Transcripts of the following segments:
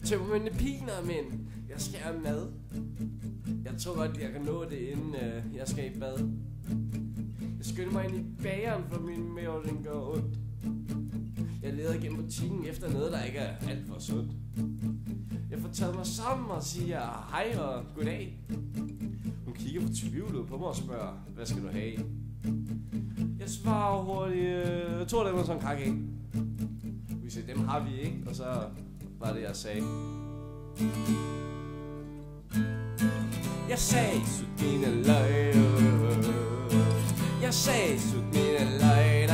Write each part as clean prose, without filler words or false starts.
Tømmer mine piner, men jeg skal have mad. Jeg tror godt, jeg kan nå det, inden jeg skal i bad. Jeg skynder mig ind i bageren, for min mave den går ondt. Jeg leder gennem butikken efter noget, der ikke er alt for sundt. Jeg får taget mig sammen og siger hej og goddag. Hun kigger fortvivlet på mig og spørger, hvad skal du have? Jeg svarer hurtigt, 2 af dem og sådan en kake. Vi siger, dem har vi ikke, og så var det, jeg sagde. Jeg sagde, sut mine løg. Jeg sagde, sut mine løg.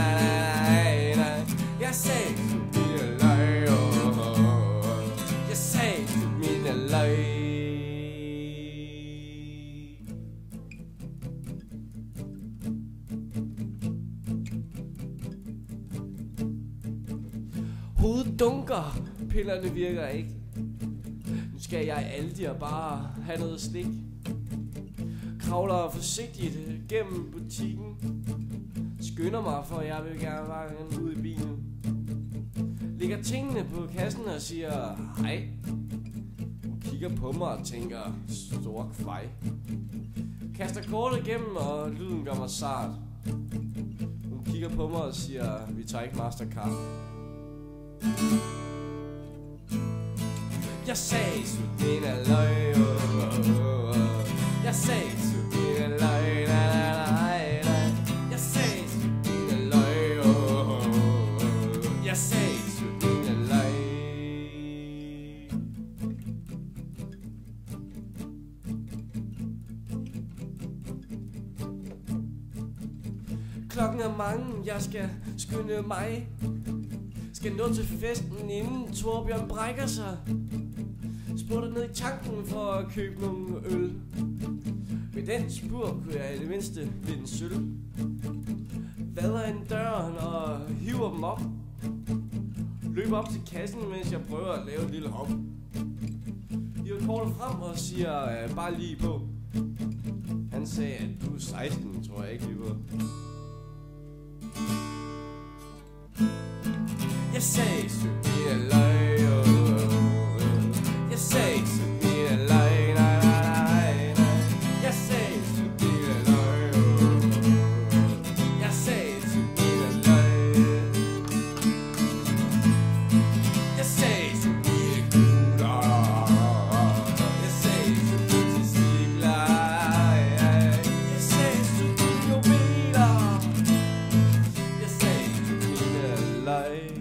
Jeg sagde, sut mine løg. Jeg sagde, sut mine løg. Hovedet dunker, pillerne virker ikke. Nu skal jeg Aldi og bare have noget slik. Kravler forsigtigt gennem butikken. Skynder mig, for jeg vil gerne bare ud i bilen. Lægger tingene på kassen og siger hej. Hun kigger på mig og tænker stor kvej. Kaster kortet igennem, og lyden gør mig sart. Hun kigger på mig og siger, vi tager ikke Mastercard. Jeg sagde, sut mine løg. Jeg sagde, sut mine løg. Jeg sagde, sut mine løg. Jeg sagde, sut mine løg. Klokken er mange, jeg skal skynde mig. Skal nå til festen, inden Torbjørn brækker sig. Spurgte ned i tanken for at købe nogle øl. Med den spur kunne jeg i det mindste vinde sølv. Vader ind døren og hiver dem op. Løber op til kassen, mens jeg prøver at lave et lille hop. Hiver kortet frem og siger bare lige på. Han sagde, at du er 16, tror jeg ikke lige på. Jeg sagde, sut mine løg. Jeg sagde, sut mine løg. Jeg sagde, sut mine løg. Jeg sagde, sut mine løg. Jeg sagde, sut mine guler. Jeg sagde, sut mine testikler. Jeg sagde, sut mine juveler. Jeg sagde, sut mine løg.